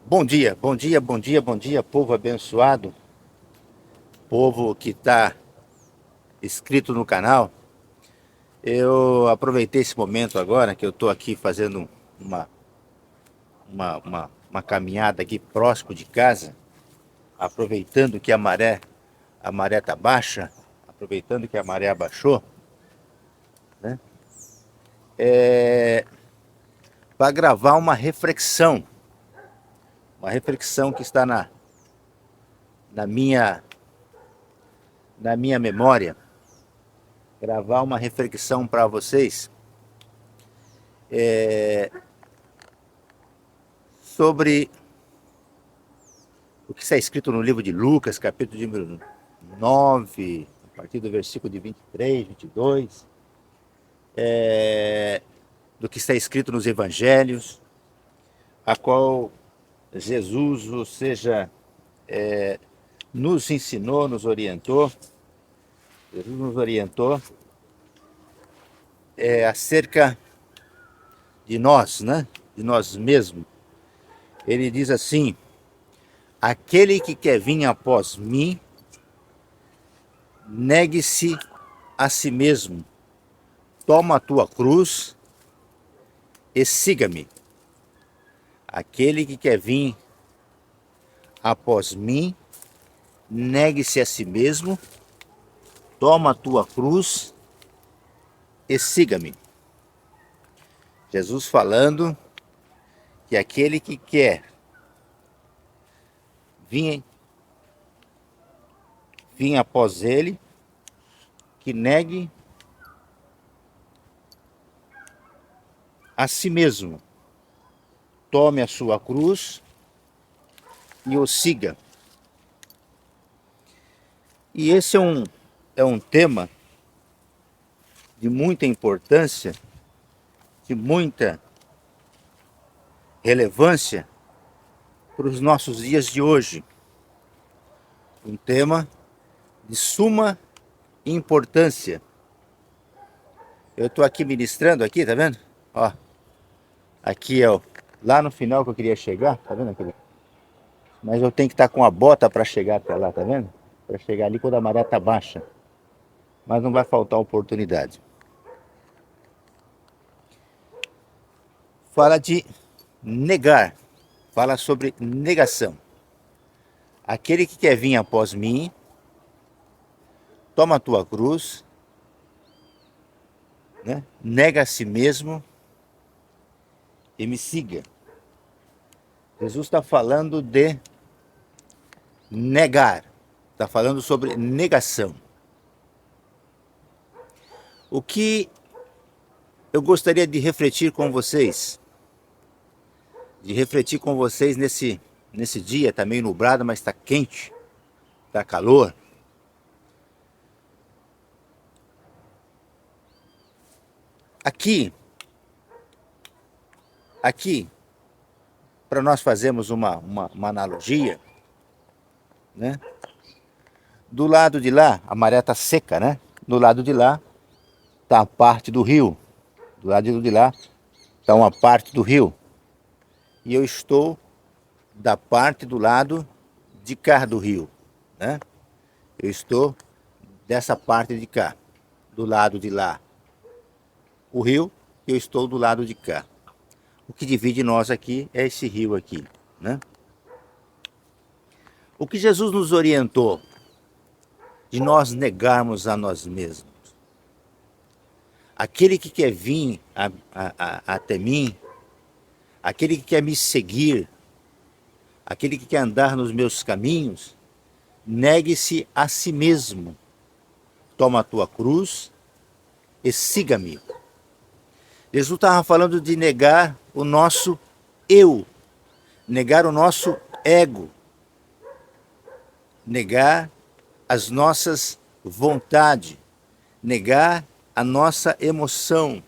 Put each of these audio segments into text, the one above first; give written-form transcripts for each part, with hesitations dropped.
Bom dia, bom dia, bom dia, bom dia, povo abençoado, povo que está inscrito no canal. Eu aproveitei esse momento agora que eu estou aqui fazendo uma, uma caminhada aqui próximo de casa, aproveitando que a maré tá baixa, aproveitando que a maré abaixou, né? Para gravar uma reflexão que está na minha, na minha memória, gravar uma reflexão para vocês sobre o que está escrito no livro de Lucas, capítulo de número 9, a partir do versículo de 23, 22, do que está escrito nos evangelhos, a qual Jesus, ou seja, nos ensinou, nos orientou. Jesus nos orientou acerca de nós, né? De nós mesmos. Ele diz assim: aquele que quer vir após mim, negue-se a si mesmo, toma a tua cruz e siga-me. Aquele que quer vir após mim, negue-se a si mesmo, toma a tua cruz e siga-me. Jesus falando que aquele que quer vir após ele, que negue a si mesmo, tome a sua cruz e o siga. E esse é um tema de muita importância, de muita relevância para os nossos dias de hoje. Um tema de suma importância. Eu estou aqui ministrando aqui, tá vendo? Ó, aqui é lá no final que eu queria chegar, tá vendo aquele? Mas eu tenho que estar com a bota para chegar até lá, tá vendo? Para chegar ali quando a maré tá baixa. Mas não vai faltar oportunidade. Fala de negar, fala sobre negação. Aquele que quer vir após mim, toma a tua cruz, né? Nega a si mesmo e me siga. Jesus está falando de negar, está falando sobre negação. O que eu gostaria de refletir com vocês, nesse dia, está meio nublado, mas está quente, está calor. Aqui, para nós fazermos uma analogia, né? Do lado de lá, a maré está seca, né? Do lado de lá está a parte do rio. Do lado de lá está uma parte do rio. E eu estou da parte do lado de cá do rio, né? Eu estou dessa parte de cá, do lado de lá o rio, eu estou do lado de cá. O que divide nós aqui é esse rio aqui, né? O que Jesus nos orientou de nós negarmos a nós mesmos. Aquele que quer vir até mim, aquele que quer me seguir, aquele que quer andar nos meus caminhos, negue-se a si mesmo. Toma a tua cruz e siga-me. Jesus estava falando de negar o nosso eu, negar o nosso ego, negar as nossas vontades, negar a nossa emoção,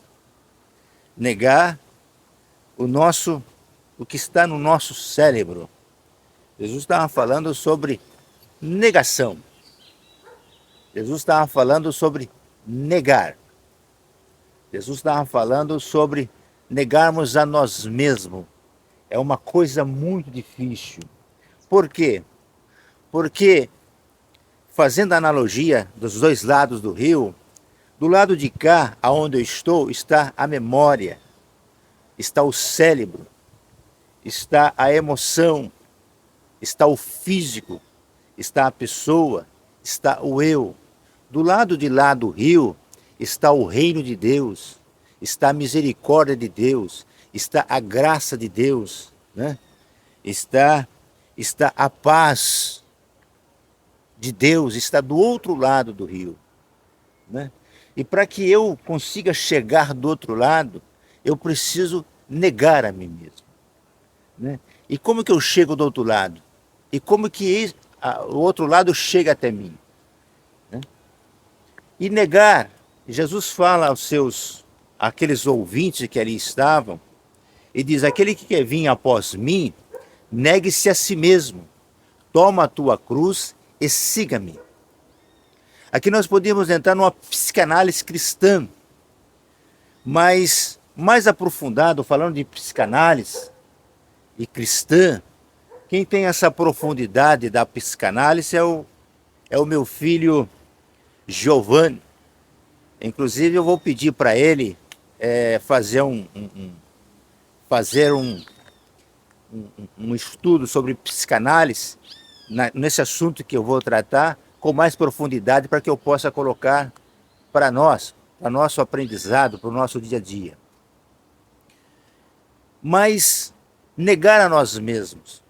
negar o que está no nosso cérebro. Jesus estava falando sobre negação. Jesus estava falando sobre negar. Jesus estava falando sobre negarmos a nós mesmos É uma coisa muito difícil. Por quê? Porque, fazendo a analogia dos dois lados do rio, do lado de cá, aonde eu estou, está a memória, está o cérebro, está a emoção, está o físico, está a pessoa, está o eu. Do lado de lá do rio está o reino de Deus, está a misericórdia de Deus, está a graça de Deus, né? Está a paz de Deus, está do outro lado do rio, né? E para que eu consiga chegar do outro lado, eu preciso negar a mim mesmo, né? E como que eu chego do outro lado? E como que o outro lado chega até mim, né? E negar, Jesus fala aqueles ouvintes que ali estavam, e diz: aquele que quer vir após mim, negue-se a si mesmo, toma a tua cruz e siga-me. Aqui nós podemos entrar numa psicanálise cristã, mas mais aprofundado, falando de psicanálise e cristã, quem tem essa profundidade da psicanálise é o meu filho Giovanni. Inclusive eu vou pedir para ele fazer um estudo sobre psicanálise nesse assunto que eu vou tratar com mais profundidade, para que eu possa colocar para nós, para nosso aprendizado, para o nosso dia a dia. Mas negar a nós mesmos.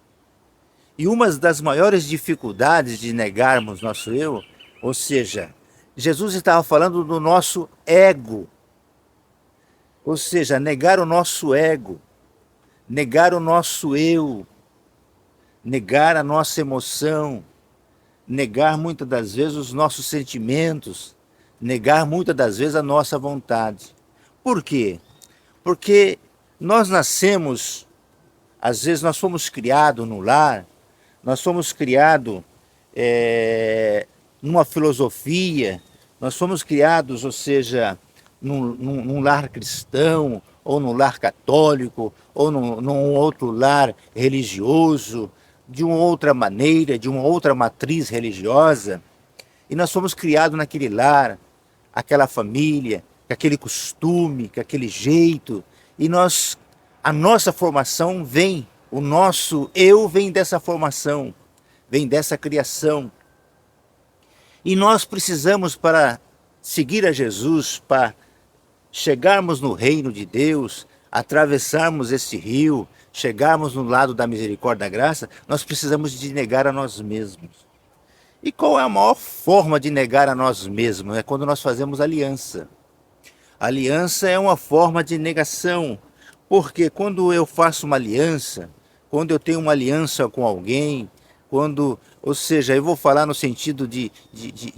E uma das maiores dificuldades de negarmos nosso eu, ou seja, Jesus estava falando do nosso ego. Ou seja, negar o nosso ego, negar o nosso eu, negar a nossa emoção, negar muitas das vezes os nossos sentimentos, negar muitas das vezes a nossa vontade. Por quê? Porque nós nascemos, às vezes nós fomos criados no lar, nós fomos criados numa filosofia, nós fomos criados, ou seja, num lar cristão, ou num lar católico, ou num outro lar religioso, de uma outra maneira, de uma outra matriz religiosa, e nós fomos criados naquele lar, aquela família, com aquele costume, com aquele jeito, e a nossa formação vem, o nosso eu vem dessa formação, vem dessa criação. E nós precisamos, para seguir a Jesus, para chegarmos no reino de Deus, atravessarmos esse rio, chegarmos no lado da misericórdia e da graça, nós precisamos de negar a nós mesmos. E qual é a maior forma de negar a nós mesmos? É quando nós fazemos aliança. A aliança é uma forma de negação, porque quando eu faço uma aliança, quando eu tenho uma aliança com alguém, ou seja, eu vou falar no sentido de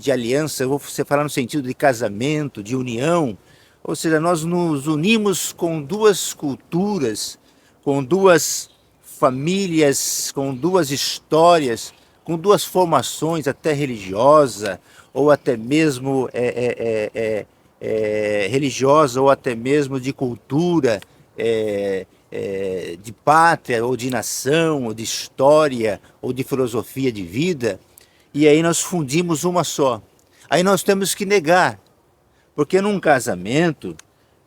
aliança, eu vou falar no sentido de casamento, de união, ou seja, nós nos unimos com duas culturas, com duas famílias, com duas histórias, com duas formações, até religiosa, ou até mesmo religiosa, ou até mesmo de cultura, de pátria, ou de nação, ou de história, ou de filosofia de vida, e aí nós fundimos uma só. Aí nós temos que negar, porque num casamento,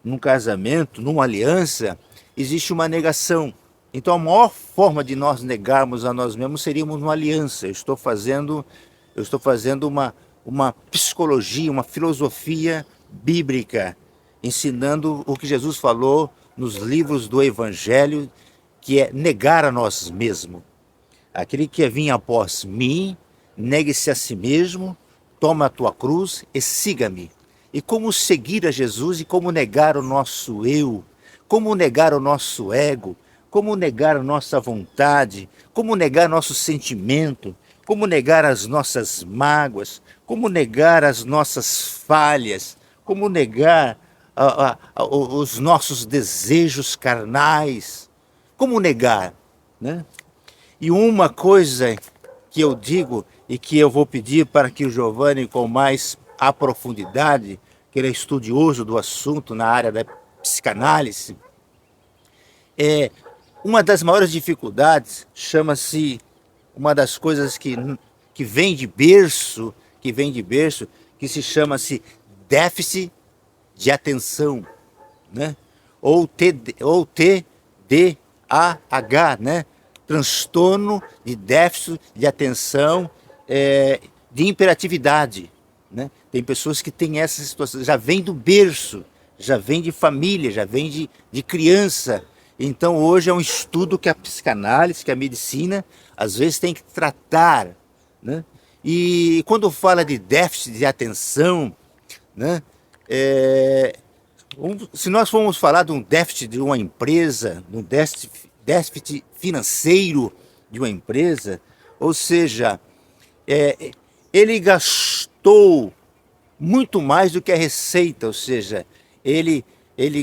numa aliança, existe uma negação. Então a maior forma de nós negarmos a nós mesmos seria uma aliança. Eu estou fazendo uma psicologia, uma filosofia bíblica, ensinando o que Jesus falou nos livros do Evangelho, que é negar a nós mesmos. Aquele que vir após mim, negue-se a si mesmo, toma a tua cruz e siga-me. E como seguir a Jesus e como negar o nosso eu, como negar o nosso ego, como negar a nossa vontade, como negar nosso sentimento, como negar as nossas mágoas, como negar as nossas falhas, como negar os nossos desejos carnais, como negar, né? E uma coisa que eu digo e que eu vou pedir para que o Giovanni, com mais a profundidade, que ele é estudioso do assunto na área da psicanálise, Uma das maiores dificuldades chama-se, uma das coisas que vem de berço, que se chama-se déficit de atenção, né? Ou TDAH, né? Transtorno de déficit de atenção, de hiperatividade, né? Tem pessoas que têm essa situação, já vem do berço, já vem de família, já vem de criança. Então hoje é um estudo que a psicanálise, que a medicina, às vezes tem que tratar, né? E quando fala de déficit de atenção, né? Se nós formos falar de um déficit de uma empresa, de um déficit financeiro de uma empresa, ou seja, ele gastou muito mais do que a receita, ou seja, ele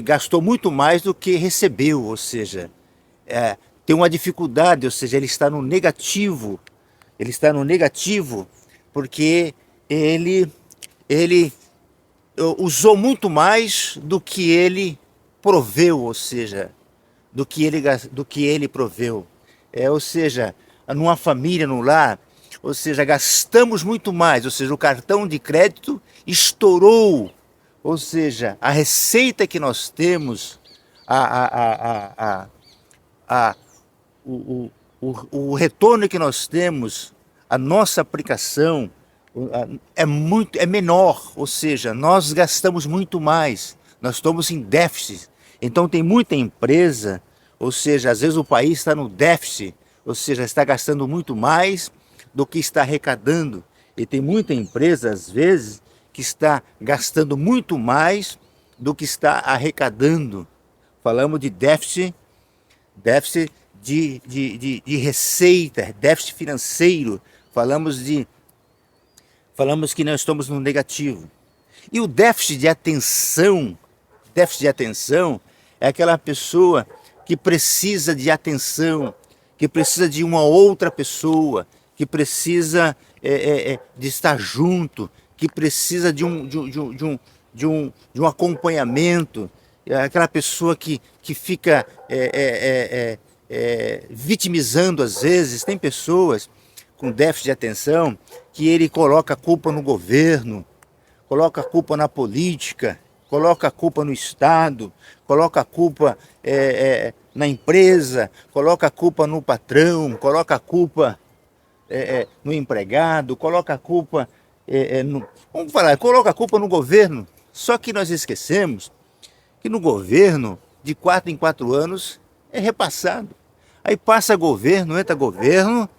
gastou muito mais do que recebeu, ou seja, tem uma dificuldade, ou seja, ele está no negativo porque ele usou muito mais do que ele proveu, ou seja, do que ele proveu. Ou seja, numa família, num lar, ou seja, gastamos muito mais, ou seja, o cartão de crédito estourou, ou seja, a receita que nós temos, o retorno que nós temos, a nossa aplicação é menor, ou seja, nós gastamos muito mais, nós estamos em déficit. Então tem muita empresa, ou seja, às vezes o país está no déficit, ou seja, está gastando muito mais do que está arrecadando. E tem muita empresa, às vezes, que está gastando muito mais do que está arrecadando. Falamos de déficit de receita, déficit financeiro, falamos que nós estamos no negativo. E o déficit de atenção é aquela pessoa que precisa de atenção, que precisa de uma outra pessoa, que precisa de estar junto, que precisa de um acompanhamento, aquela pessoa que fica vitimizando às vezes. Tem pessoas com déficit de atenção que ele coloca a culpa no governo, coloca a culpa na política, coloca a culpa no Estado, coloca a culpa na empresa, coloca a culpa no patrão, coloca a culpa no empregado, coloca a culpa coloca a culpa no governo. Só que nós esquecemos que no governo, de 4 em 4 anos, é repassado. Aí passa governo, entra governo,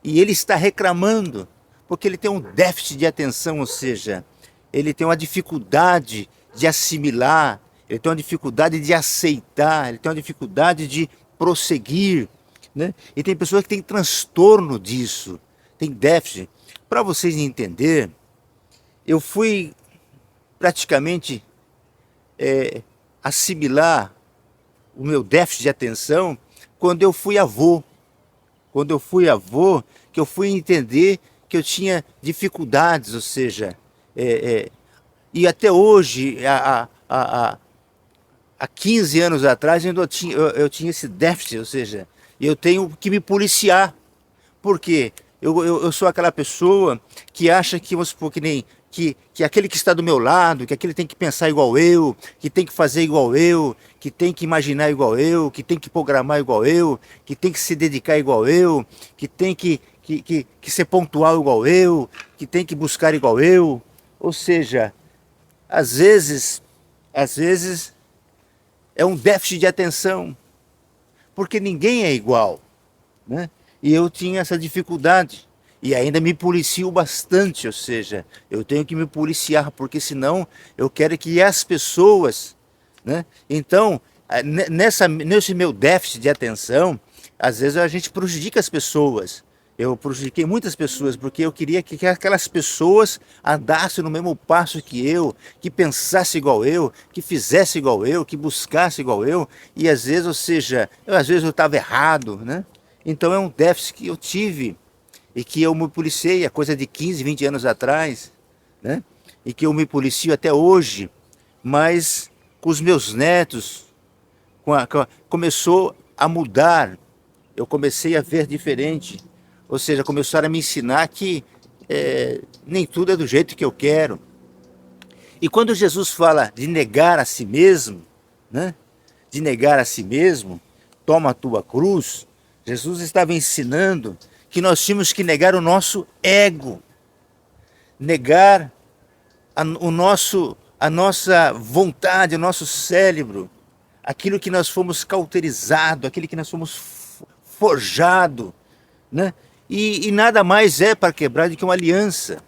e ele está reclamando, porque ele tem um déficit de atenção, ou seja, ele tem uma dificuldade de assimilar, ele tem uma dificuldade de aceitar, ele tem uma dificuldade de prosseguir, né? E tem pessoas que têm transtorno disso, tem déficit. Para vocês entenderem, eu fui praticamente assimilar o meu déficit de atenção quando eu fui avô. Quando eu fui avô, que eu fui entender que eu tinha dificuldades, ou seja, e até hoje, há 15 anos atrás, eu tinha esse déficit, ou seja, eu tenho que me policiar. Por quê? Eu sou aquela pessoa que acha que, vamos supor, que aquele que está do meu lado, que aquele tem que pensar igual eu, que tem que fazer igual eu, que tem que imaginar igual eu, que tem que programar igual eu, que tem que se dedicar igual eu, que tem que ser pontual igual eu, que tem que buscar igual eu. Ou seja, às vezes é um déficit de atenção, porque ninguém é igual, né? E eu tinha essa dificuldade. E ainda me policio bastante, ou seja, eu tenho que me policiar, porque senão eu quero que as pessoas, né? Então, nesse meu déficit de atenção, às vezes a gente prejudica as pessoas. Eu prejudiquei muitas pessoas, porque eu queria que aquelas pessoas andassem no mesmo passo que eu, que pensassem igual eu, que fizessem igual eu, que buscassem igual eu, e às vezes, ou seja, às vezes eu estava errado, né? Então é um déficit que eu tive, e que eu me policiei há coisa de 15, 20 anos atrás, né? E que eu me policio até hoje, mas com os meus netos, começou a mudar, eu comecei a ver diferente. Ou seja, começaram a me ensinar que nem tudo é do jeito que eu quero. E quando Jesus fala de negar a si mesmo, né? De negar a si mesmo, toma a tua cruz, Jesus estava ensinando que nós tínhamos que negar o nosso ego, negar a nossa vontade, o nosso cérebro, aquilo que nós fomos cauterizados, aquilo que nós fomos forjado, né? E nada mais é para quebrar do que uma aliança.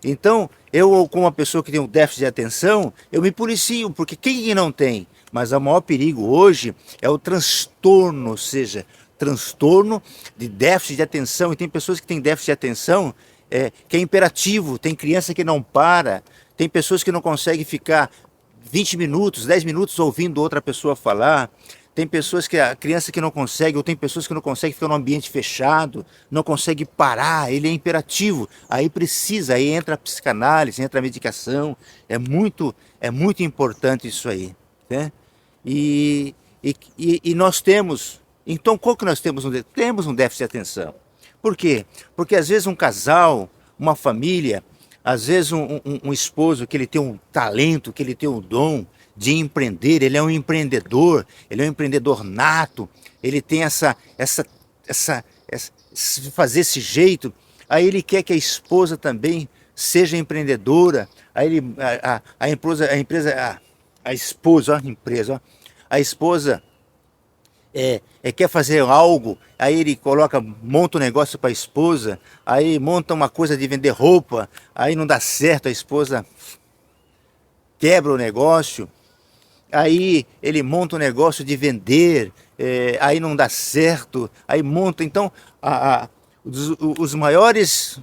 Então, eu, como uma pessoa que tem um déficit de atenção, eu me policio, porque quem não tem? Mas o maior perigo hoje é o transtorno, ou seja, transtorno de déficit de atenção. E tem pessoas que têm déficit de atenção que é imperativo, tem criança que não para, tem pessoas que não conseguem ficar 20 minutos, 10 minutos ouvindo outra pessoa falar. Tem pessoas que a criança que não consegue, ou tem pessoas que não conseguem ficar num ambiente fechado, não consegue parar, ele é imperativo. Aí precisa, aí entra a psicanálise, entra a medicação. É muito importante isso aí, né? E nós temos, então qual que nós temos? Temos um déficit de atenção. Por quê? Porque às vezes um casal, uma família, às vezes um esposo que ele tem um talento, que ele tem um dom de empreender, ele é um empreendedor nato, ele tem fazer esse jeito, aí ele quer que a esposa também seja empreendedora, aí ele, a esposa quer fazer algo, aí ele monta um negócio para a esposa, aí monta uma coisa de vender roupa, aí não dá certo, a esposa quebra o negócio. Aí ele monta um negócio de vender, aí não dá certo, aí monta. Então, as maiores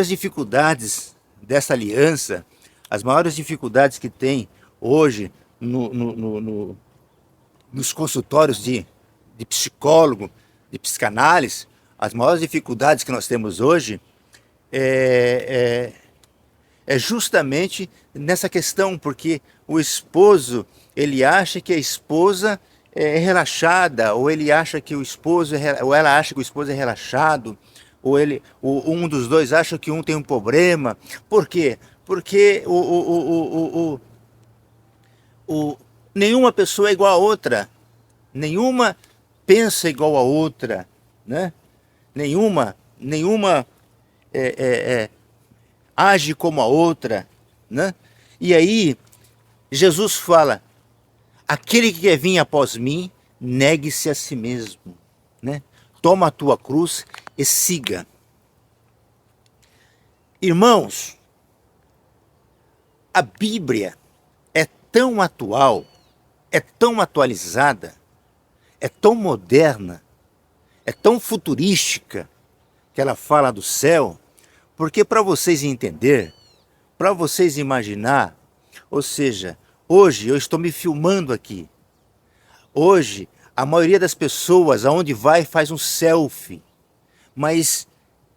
dificuldades dessa aliança, as maiores dificuldades que tem hoje nos consultórios de psicólogo, de psicanálise, as maiores dificuldades que nós temos hoje é justamente nessa questão, porque o esposo, ele acha que a esposa é relaxada, ou ele acha que o esposo ou ela acha que o esposo é relaxado, ou um dos dois acha que um tem um problema. Por quê? Porque nenhuma pessoa é igual a outra, nenhuma pensa igual a outra, né? Nenhuma age como a outra, né? E aí Jesus fala: aquele que quer vir após mim, negue-se a si mesmo, né? Toma a tua cruz e siga. Irmãos, a Bíblia é tão atual, é tão atualizada, é tão moderna, é tão futurística, que ela fala do céu. Porque para vocês entender, para vocês imaginar, ou seja, hoje eu estou me filmando aqui. Hoje, a maioria das pessoas, aonde vai, faz um selfie. Mas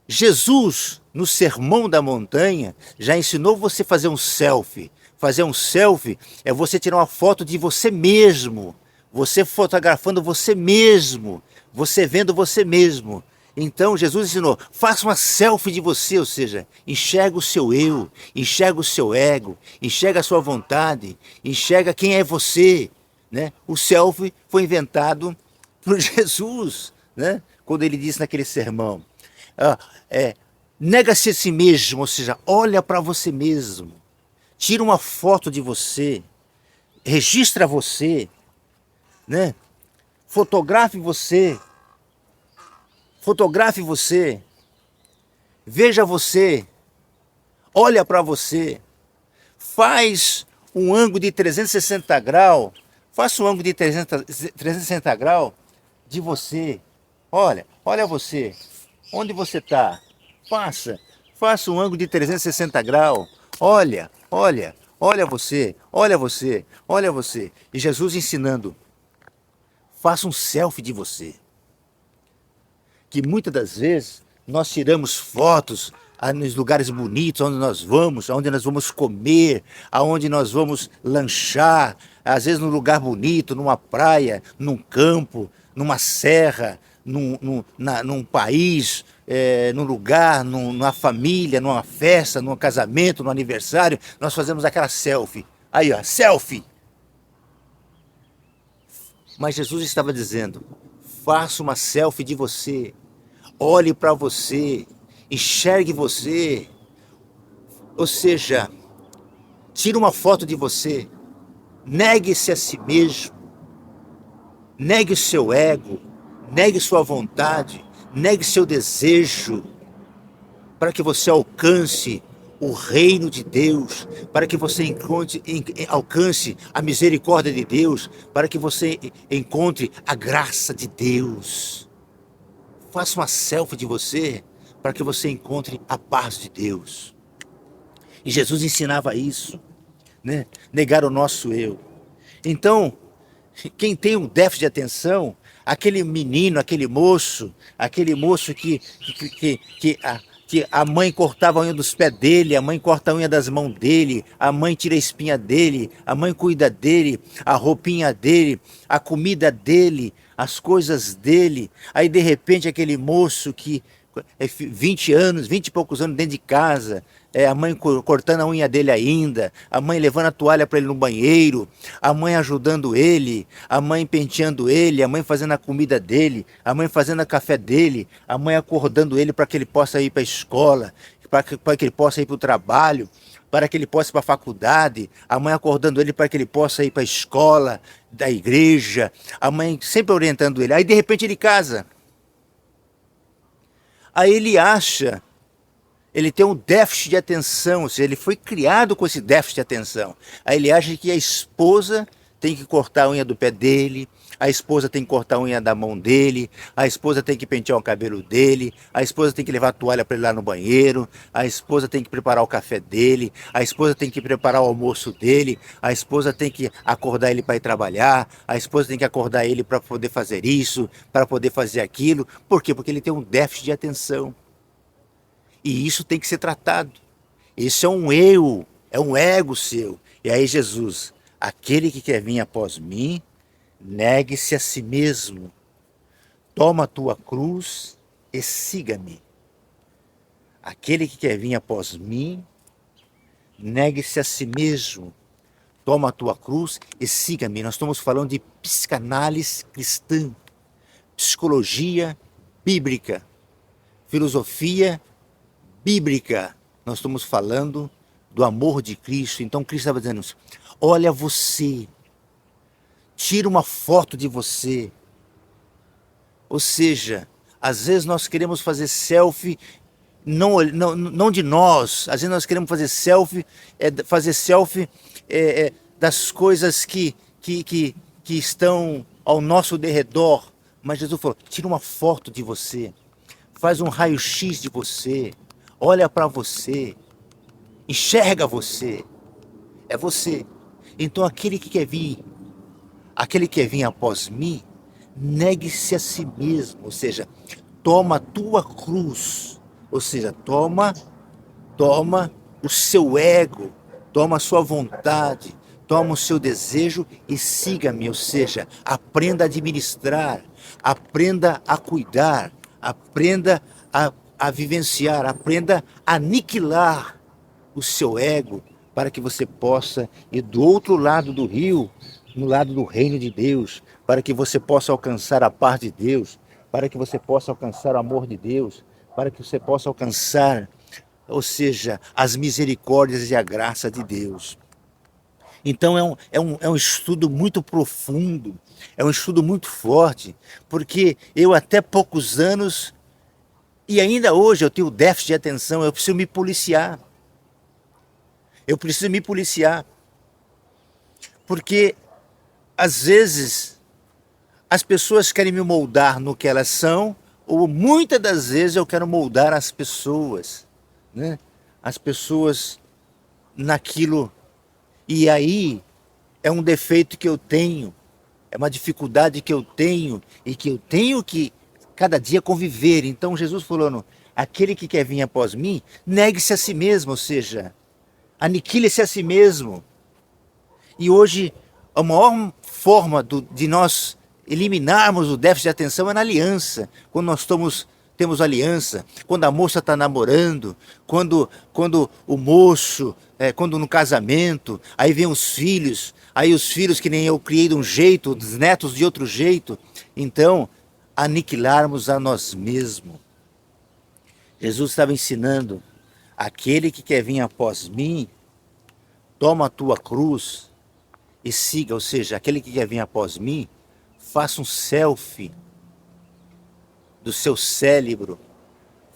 Jesus, no Sermão da Montanha, já ensinou você a fazer um selfie. Fazer um selfie é você tirar uma foto de você mesmo. Você fotografando você mesmo. Você vendo você mesmo. Então Jesus ensinou, faça uma selfie de você, ou seja, enxerga o seu eu, enxerga o seu ego, enxerga a sua vontade, enxerga quem é você, né? O selfie foi inventado por Jesus, né? Quando ele disse naquele sermão, nega-se a si mesmo, ou seja, olha para você mesmo, tira uma foto de você, registra você, né? Fotografe você, veja você, olha para você, faz um ângulo de 360 graus, faça um ângulo de 360 graus de você, olha você, onde você está, faça um ângulo de 360 graus, olha você, e Jesus ensinando, faça um selfie de você. Que muitas das vezes nós tiramos fotos nos lugares bonitos, onde nós vamos, onde nós vamos comer, aonde nós vamos lanchar, às vezes num lugar bonito, numa praia, num campo, numa serra, num país, num lugar, numa família, numa festa, num casamento, num aniversário, nós fazemos aquela selfie. Aí, ó, selfie! Mas Jesus estava dizendo, faça uma selfie de você, olhe para você, enxergue você, ou seja, tire uma foto de você, negue-se a si mesmo, negue o seu ego, negue sua vontade, negue seu desejo, para que você alcance o reino de Deus, para que você alcance a misericórdia de Deus, para que você encontre a graça de Deus. Faça uma selfie de você, para que você encontre a paz de Deus. E Jesus ensinava isso, né? Negar o nosso eu. Então, quem tem um déficit de atenção, aquele menino, aquele moço que a mãe cortava a unha dos pés dele, a mãe corta a unha das mãos dele, a mãe tira a espinha dele, a mãe cuida dele, a roupinha dele, a comida dele, as coisas dele. Aí de repente aquele moço que 20 anos, 20 e poucos anos dentro de casa, a mãe cortando a unha dele ainda, a mãe levando a toalha para ele no banheiro, a mãe ajudando ele, a mãe penteando ele, a mãe fazendo a comida dele, a mãe fazendo o café dele, a mãe acordando ele para que ele possa ir para a escola, para que ele possa ir para o trabalho, para que ele possa ir para a faculdade, a mãe acordando ele para que ele possa ir para a escola, da igreja, a mãe sempre orientando ele. Aí de repente ele casa. Aí ele acha, ele tem um déficit de atenção, ou seja, ele foi criado com esse déficit de atenção. Aí ele acha que a esposa tem que cortar a unha do pé dele, a esposa tem que cortar a unha da mão dele, a esposa tem que pentear o cabelo dele, a esposa tem que levar a toalha para ele lá no banheiro, a esposa tem que preparar o café dele, a esposa tem que preparar o almoço dele, a esposa tem que acordar ele para ir trabalhar, a esposa tem que acordar ele para poder fazer isso, para poder fazer aquilo. Por quê? Porque ele tem um déficit de atenção. E isso tem que ser tratado. Isso é um eu, é um ego seu. E aí Jesus, aquele que quer vir após mim, negue-se a si mesmo, toma a tua cruz e siga-me. Aquele que quer vir após mim, negue-se a si mesmo, toma a tua cruz e siga-me. Nós estamos falando de psicanálise cristã, psicologia bíblica, filosofia bíblica. Nós estamos falando do amor de Cristo. Então Cristo estava dizendo, olha você, tira uma foto de você. Ou seja, às vezes nós queremos fazer selfie, não de nós, às vezes nós queremos fazer selfie, das coisas que estão ao nosso derredor. Mas Jesus falou, tira uma foto de você, faz um raio-x de você, olha para você, enxerga você, é você. Então aquele que quer vir após mim, negue-se a si mesmo, ou seja, toma a tua cruz, ou seja, toma o seu ego, toma a sua vontade, toma o seu desejo e siga-me, ou seja, aprenda a administrar, aprenda a cuidar, aprenda a vivenciar, aprenda a aniquilar o seu ego, para que você possa ir do outro lado do rio, no lado do reino de Deus, para que você possa alcançar a paz de Deus, para que você possa alcançar o amor de Deus, para que você possa alcançar, ou seja, as misericórdias e a graça de Deus. Então é um estudo muito profundo, é um estudo muito forte, porque eu até poucos anos, e ainda hoje eu tenho déficit de atenção, eu preciso me policiar. Eu preciso me policiar, porque às vezes as pessoas querem me moldar no que elas são, ou muitas das vezes eu quero moldar as pessoas, né? As pessoas naquilo. E aí é um defeito que eu tenho, é uma dificuldade que eu tenho e que eu tenho que cada dia conviver. Então Jesus falou, aquele que quer vir após mim, negue-se a si mesmo, ou seja, aniquile-se a si mesmo. E hoje, a maior forma de nós eliminarmos o déficit de atenção é na aliança. Quando nós temos aliança, quando a moça está namorando, quando o moço, quando no casamento, aí vem os filhos, aí os filhos que nem eu criei de um jeito, os netos de outro jeito. Então, aniquilarmos a nós mesmos. Jesus estava ensinando, aquele que quer vir após mim, toma a tua cruz e siga, ou seja, aquele que quer vir após mim, faça um selfie do seu cérebro,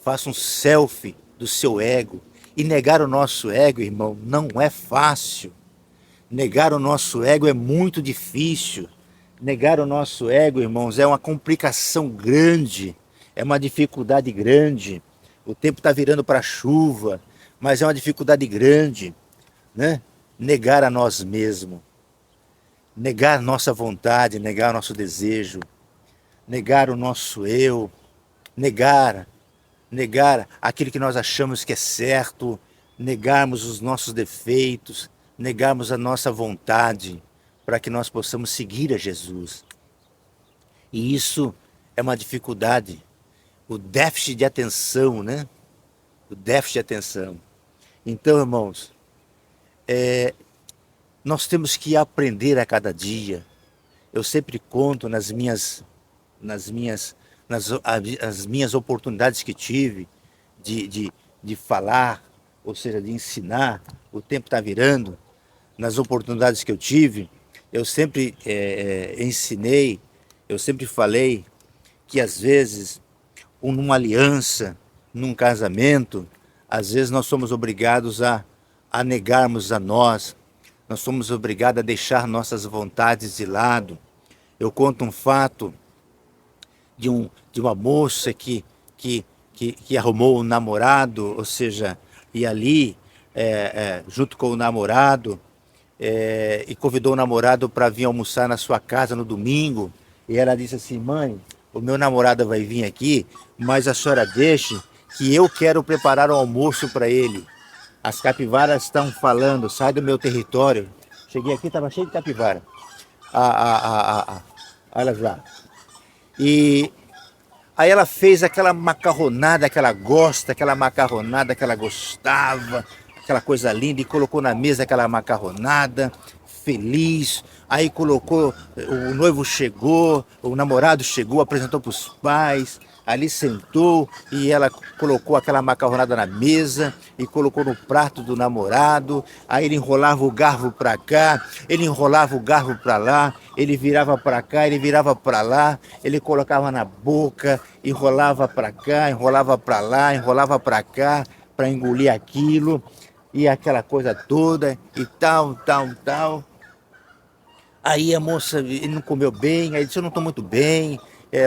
faça um selfie do seu ego. E negar o nosso ego, irmão, não é fácil. Negar o nosso ego é muito difícil. Negar o nosso ego, irmãos, é uma complicação grande, é uma dificuldade grande. O tempo está virando para chuva, mas é uma dificuldade grande, né? Negar a nós mesmos, negar nossa vontade, negar nosso desejo, negar o nosso eu, negar aquilo que nós achamos que é certo, negarmos os nossos defeitos, negarmos a nossa vontade, para que nós possamos seguir a Jesus. E isso é uma dificuldade, o déficit de atenção, né? O déficit de atenção. Então, irmãos, nós temos que aprender a cada dia. Eu sempre conto nas as minhas oportunidades que tive de falar, ou seja, de ensinar. O tempo está virando. Nas oportunidades que eu tive, eu sempre ensinei, eu sempre falei que às vezes, numa aliança, num casamento, às vezes nós somos obrigados a negarmos a nós somos obrigados a deixar nossas vontades de lado. Eu conto um fato de uma moça que arrumou um namorado, ou seja, e ali, junto com o namorado, e convidou o namorado para vir almoçar na sua casa no domingo. E ela disse assim: mãe, o meu namorado vai vir aqui, mas a senhora deixe que eu quero preparar o almoço para ele. As capivaras estão falando, sai do meu território. Cheguei aqui, estava cheio de capivara. Olha lá. E aí ela fez aquela macarronada que ela gosta, aquela macarronada que ela gostava, aquela coisa linda, e colocou na mesa aquela macarronada, feliz. Aí colocou, o noivo chegou, o namorado chegou, apresentou para os pais, ali sentou e ela colocou aquela macarronada na mesa e colocou no prato do namorado. Aí ele enrolava o garfo para cá, ele enrolava o garfo para lá, ele virava para cá, ele virava para lá, ele colocava na boca, enrolava para cá, enrolava para lá, enrolava para cá, para engolir aquilo e aquela coisa toda e tal. Aí a moça, ele não comeu bem, aí disse: eu não estou muito bem,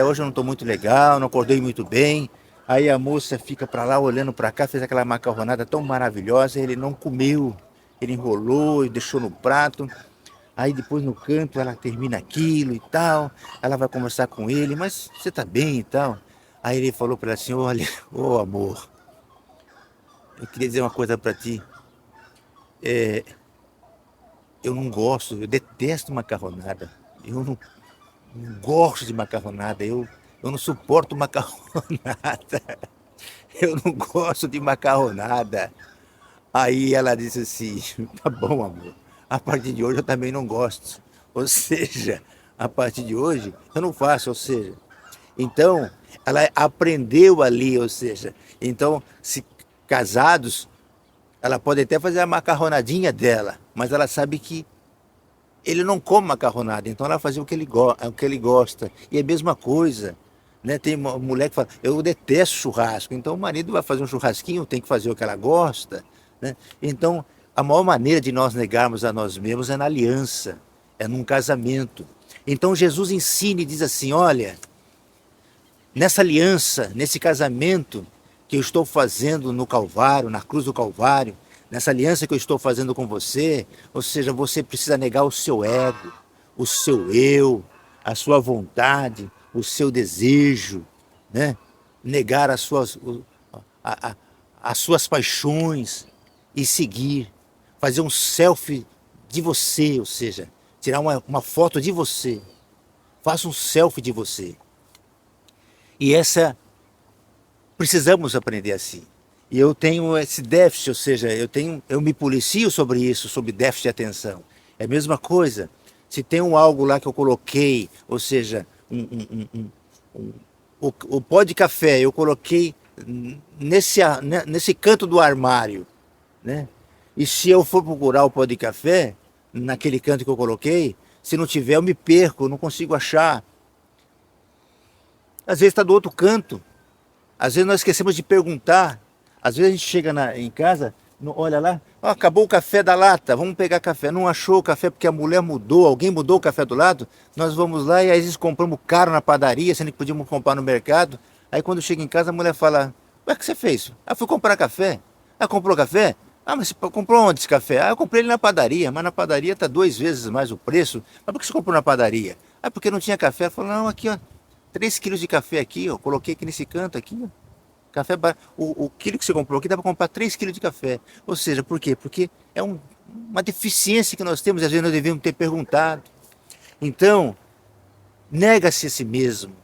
hoje eu não estou muito legal, não acordei muito bem. Aí a moça fica para lá, olhando para cá, fez aquela macarronada tão maravilhosa, ele não comeu, ele enrolou e deixou no prato. Aí depois no canto ela termina aquilo e tal, ela vai conversar com ele: mas você está bem e tal? Aí ele falou para ela assim: olha, ô amor, eu queria dizer uma coisa para ti. Eu não gosto, eu detesto macarronada. Eu não gosto de macarronada, eu não suporto macarronada. Eu não gosto de macarronada. Aí ela disse assim: tá bom, amor, a partir de hoje eu também não gosto. Ou seja, a partir de hoje eu não faço, ou seja. Então, ela aprendeu ali, ou seja, então, se casados, ela pode até fazer a macarronadinha dela, mas ela sabe que ele não come macarronada, então ela fazia o que ele gosta. E é a mesma coisa, né? Tem uma mulher que fala: eu detesto churrasco, então o marido vai fazer um churrasquinho, tem que fazer o que ela gosta, né? Então, a maior maneira de nós negarmos a nós mesmos é na aliança, é num casamento. Então Jesus ensina e diz assim: olha, nessa aliança, nesse casamento que eu estou fazendo no Calvário, na cruz do Calvário, nessa aliança que eu estou fazendo com você, ou seja, você precisa negar o seu ego, o seu eu, a sua vontade, o seu desejo, né? Negar a- as suas paixões e seguir. Fazer um selfie de você, ou seja, tirar uma foto de você. Faça um selfie de você. E precisamos aprender assim. E eu tenho esse déficit, ou seja, eu me policio sobre isso, sobre déficit de atenção. É a mesma coisa. Se tem algo lá que eu coloquei, ou seja, o pó de café, eu coloquei nesse canto do armário, né? E se eu for procurar o pó de café, naquele canto que eu coloquei, se não tiver, eu me perco, eu não consigo achar. Às vezes está do outro canto. Às vezes nós esquecemos de perguntar. Às vezes a gente chega em casa, olha lá, acabou o café da lata, vamos pegar café. Não achou o café porque a mulher mudou, alguém mudou o café do lado. Nós vamos lá e às vezes compramos caro na padaria, sendo que podíamos comprar no mercado. Aí quando chega em casa a mulher fala, o que você fez? Ah, fui comprar café. Ah, comprou café? Ah, mas você comprou onde esse café? Ah, eu comprei ele na padaria, mas na padaria está 2 vezes mais o preço. Mas por que você comprou na padaria? Ah, porque não tinha café. Ela falou, não, aqui ó, 3 quilos de café aqui, ó, coloquei aqui nesse canto aqui, ó. Café, o quilo que você comprou aqui dá para comprar 3 quilos de café. Ou seja, por quê? Porque é uma deficiência que nós temos e às vezes nós devemos ter perguntado. Então, nega-se a si mesmo,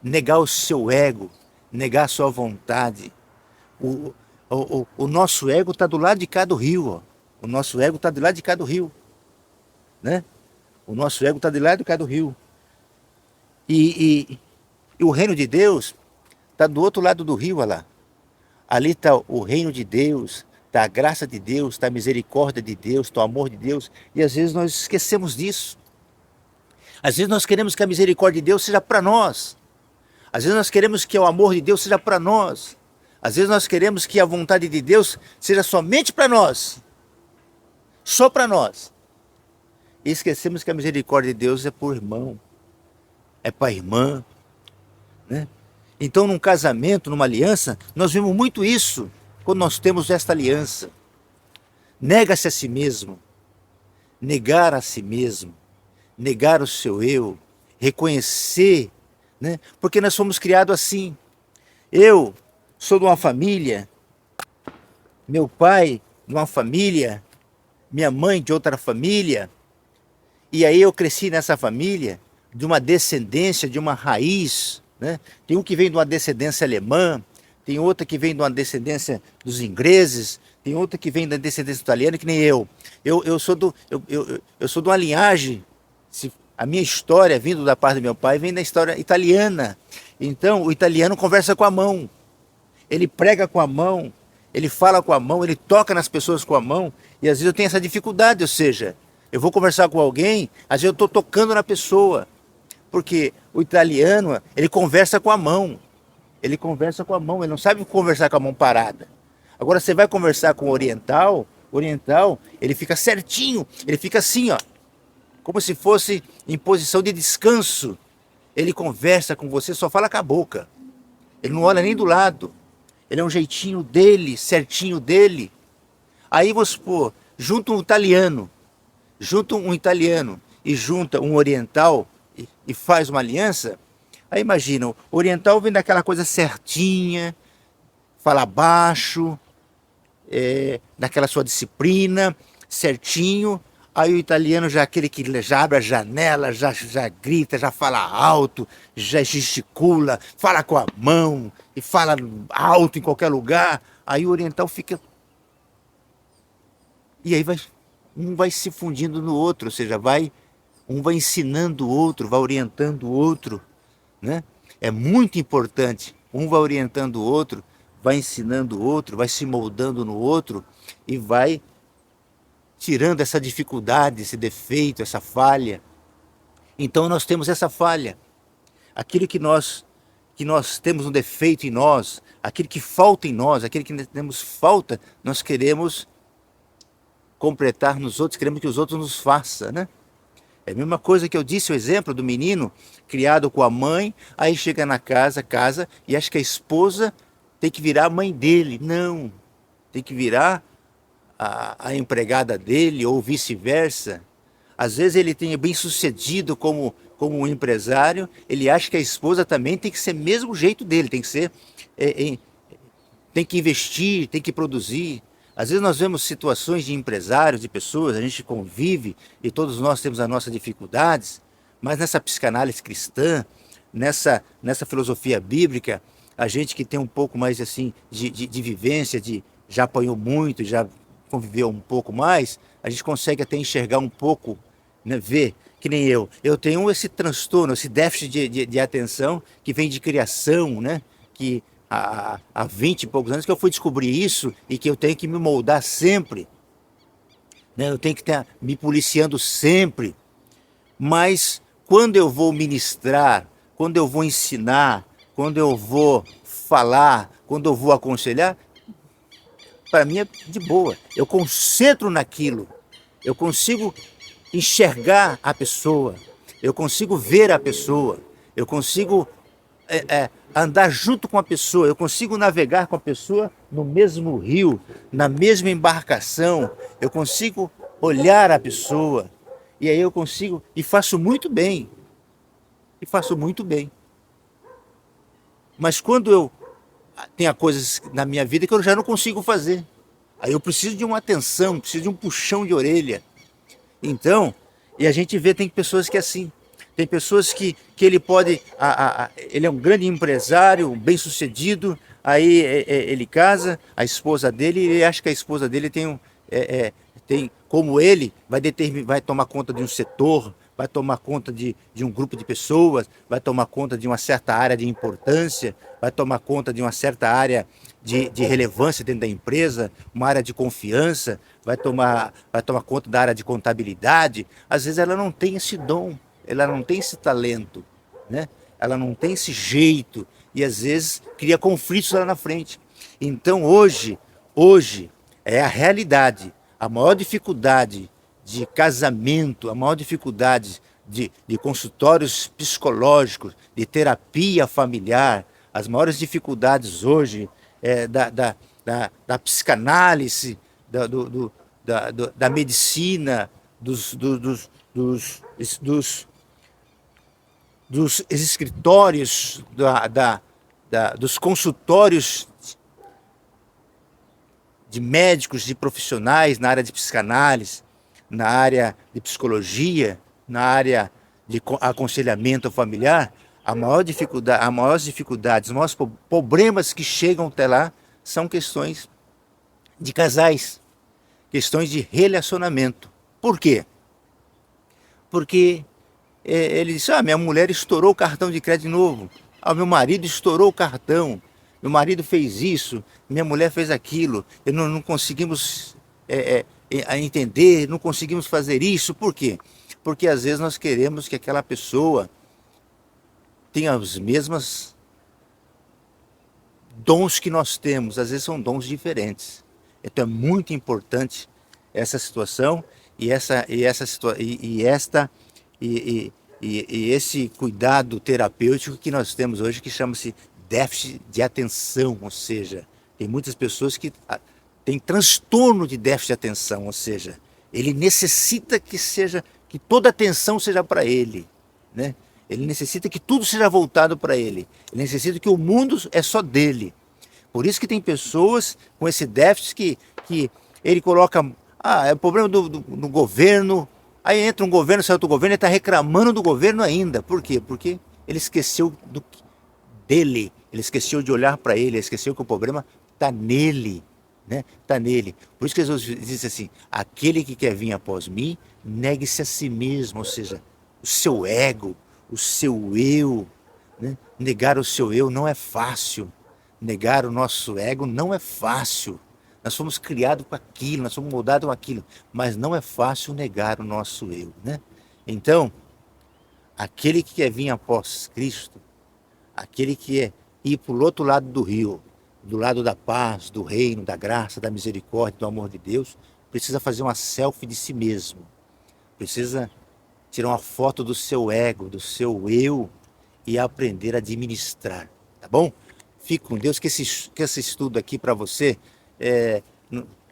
negar o seu ego, negar a sua vontade. O nosso ego está do lado de cá do rio. Ó. O nosso ego está do lado de cá do rio. Né? O nosso ego está do lado de cá do rio. E o reino de Deus está do outro lado do rio, olha lá. Ali está o reino de Deus, está a graça de Deus, está a misericórdia de Deus, está o amor de Deus. E às vezes nós esquecemos disso. Às vezes nós queremos que a misericórdia de Deus seja para nós. Às vezes nós queremos que o amor de Deus seja para nós. Às vezes nós queremos que a vontade de Deus seja somente para nós. Só para nós. E esquecemos que a misericórdia de Deus é para o irmão. É para a irmã. Né? Então, num casamento, numa aliança, nós vemos muito isso quando nós temos esta aliança. Nega-se a si mesmo, negar a si mesmo, negar o seu eu, reconhecer, né? Porque nós fomos criados assim. Eu sou de uma família, meu pai de uma família, minha mãe de outra família, e aí eu cresci nessa família, de uma descendência, de uma raiz. Né? Tem um que vem de uma descendência alemã, tem outra que vem de uma descendência dos ingleses, tem outra que vem da descendência italiana, que nem eu. Eu sou de uma linhagem, a minha história vindo da parte do meu pai vem da história italiana. Então o italiano conversa com a mão, ele prega com a mão, ele fala com a mão, ele toca nas pessoas com a mão, e às vezes eu tenho essa dificuldade, ou seja, eu vou conversar com alguém, às vezes eu estou tocando na pessoa. Porque o italiano, ele conversa com a mão. Ele conversa com a mão, ele não sabe conversar com a mão parada. Agora você vai conversar com o oriental, ele fica certinho, ele fica assim, ó, como se fosse em posição de descanso. Ele conversa com você, só fala com a boca. Ele não olha nem do lado. Ele é um jeitinho dele, certinho dele. Aí vamos supor, junta um italiano e junta um oriental, e faz uma aliança, aí imagina, o oriental vem daquela coisa certinha, fala baixo, daquela sua disciplina, certinho, aí o italiano já é aquele que já abre a janela, já grita, já fala alto, já gesticula, fala com a mão, e fala alto em qualquer lugar, aí o oriental fica... E aí um vai se fundindo no outro, ou seja, um vai ensinando o outro, vai orientando o outro, né? É muito importante. Um vai orientando o outro, vai ensinando o outro, vai se moldando no outro e vai tirando essa dificuldade, esse defeito, essa falha. Então nós temos essa falha. Aquilo que nós temos um defeito em nós, aquilo que falta em nós, aquilo que temos falta, nós queremos completar nos outros, queremos que os outros nos façam, né? É a mesma coisa que eu disse, o exemplo do menino criado com a mãe, aí chega na casa e acha que a esposa tem que virar a mãe dele. Não, tem que virar a empregada dele ou vice-versa. Às vezes ele tem bem sucedido como um empresário, ele acha que a esposa também tem que ser o mesmo jeito dele, tem que ser tem que investir, tem que produzir. Às vezes nós vemos situações de empresários, de pessoas, a gente convive e todos nós temos as nossas dificuldades, mas nessa psicanálise cristã, nessa filosofia bíblica, a gente que tem um pouco mais assim de vivência, já apanhou muito, já conviveu um pouco mais, a gente consegue até enxergar um pouco, né, ver, que nem eu tenho esse transtorno, esse déficit de atenção que vem de criação, né, que há 20 e poucos anos que eu fui descobrir isso e que eu tenho que me moldar sempre, né, eu tenho que estar me policiando sempre, mas quando eu vou ministrar, quando eu vou ensinar, quando eu vou falar, quando eu vou aconselhar, para mim é de boa. Eu concentro naquilo. Eu consigo enxergar a pessoa. Eu consigo ver a pessoa. Eu consigo andar junto com a pessoa. Eu consigo navegar com a pessoa no mesmo rio, na mesma embarcação. Eu consigo olhar a pessoa. E aí eu consigo, e faço muito bem. E faço muito bem. Mas quando eu tenho coisas na minha vida que eu já não consigo fazer, aí eu preciso de uma atenção, preciso de um puxão de orelha. Então, e a gente vê, tem pessoas que é assim, tem pessoas que ele pode, ele é um grande empresário, bem sucedido, aí ele casa, a esposa dele, e ele acha que a esposa dele tem como ele, vai tomar conta de um setor, vai tomar conta de um grupo de pessoas, vai tomar conta de uma certa área de importância, vai tomar conta de uma certa área de relevância dentro da empresa, uma área de confiança, vai tomar conta da área de contabilidade. Às vezes ela não tem esse dom, ela não tem esse talento, né? Ela não tem esse jeito e às vezes cria conflitos lá na frente. Então hoje é a realidade, a maior dificuldade de casamento, a maior dificuldade de consultórios psicológicos, de terapia familiar, as maiores dificuldades hoje da psicanálise, da medicina, dos escritórios, dos consultórios de médicos, de profissionais na área de psicanálise, na área de psicologia, na área de aconselhamento familiar, a maior dificuldade, as maiores dificuldades, os maiores problemas que chegam até lá são questões de casais, questões de relacionamento. Por quê? Porque ele disse, minha mulher estourou o cartão de crédito de novo, meu marido estourou o cartão, meu marido fez isso, minha mulher fez aquilo, não conseguimos entender, não conseguimos fazer isso. Por quê? Porque às vezes nós queremos que aquela pessoa tenha os mesmos dons que nós temos, às vezes são dons diferentes. Então é muito importante essa situação e esse cuidado terapêutico que nós temos hoje, que chama-se déficit de atenção, ou seja, tem muitas pessoas que têm transtorno de déficit de atenção, ou seja, ele necessita que toda a atenção seja para ele, né? Ele necessita que tudo seja voltado para ele, ele necessita que o mundo é só dele. Por isso que tem pessoas com esse déficit que ele coloca, é o problema do governo, aí entra um governo, sai outro governo, ele está reclamando do governo ainda. Por quê? Porque ele esqueceu dele, ele esqueceu de olhar para ele, ele esqueceu que o problema está nele, né? Está nele. Por isso que Jesus diz assim, aquele que quer vir após mim, negue-se a si mesmo, ou seja, o seu ego, o seu eu, né? Negar o seu eu não é fácil, negar o nosso ego não é fácil. Nós fomos criados com aquilo, nós fomos moldados com aquilo, mas não é fácil negar o nosso eu, né? Então, aquele que quer vir após Cristo, aquele que é ir para o outro lado do rio, do lado da paz, do reino, da graça, da misericórdia, do amor de Deus, precisa fazer uma selfie de si mesmo, precisa tirar uma foto do seu ego, do seu eu e aprender a administrar, tá bom? Fique com Deus, que esse estudo aqui para você,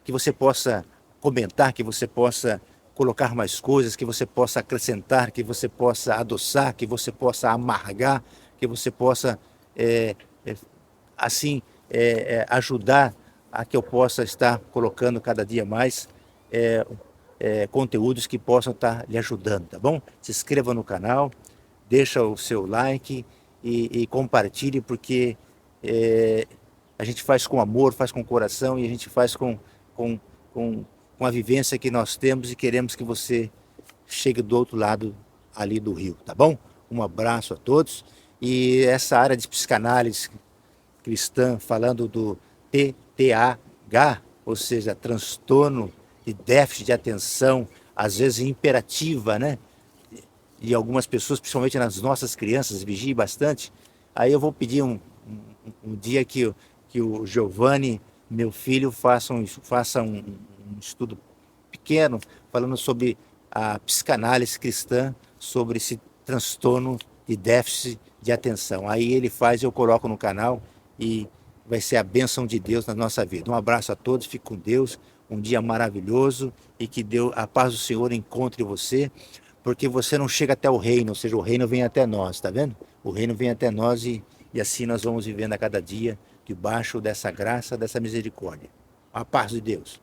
que você possa comentar, que você possa colocar mais coisas, que você possa acrescentar, que você possa adoçar, que você possa amargar, que você possa, assim, ajudar a que eu possa estar colocando cada dia mais conteúdos que possam estar lhe ajudando, tá bom? Se inscreva no canal, deixa o seu like e compartilhe, porque a gente faz com amor, faz com coração e a gente faz com, com, com a vivência que nós temos e queremos que você chegue do outro lado ali do rio, tá bom? Um abraço a todos. E essa área de psicanálise cristã, falando do TDAH, ou seja, transtorno de déficit de atenção, às vezes imperativa, né? E algumas pessoas, principalmente nas nossas crianças, vigiem bastante. Aí eu vou pedir um dia que o Giovanni, meu filho, faça um estudo pequeno falando sobre a psicanálise cristã, sobre esse transtorno de déficit de atenção. Aí ele faz, eu coloco no canal e vai ser a bênção de Deus na nossa vida. Um abraço a todos, fique com Deus, um dia maravilhoso e que Deus, a paz do Senhor encontre você, porque você não chega até o reino, ou seja, o reino vem até nós, tá vendo? O reino vem até nós e assim nós vamos vivendo a cada dia debaixo dessa graça, dessa misericórdia. A paz de Deus.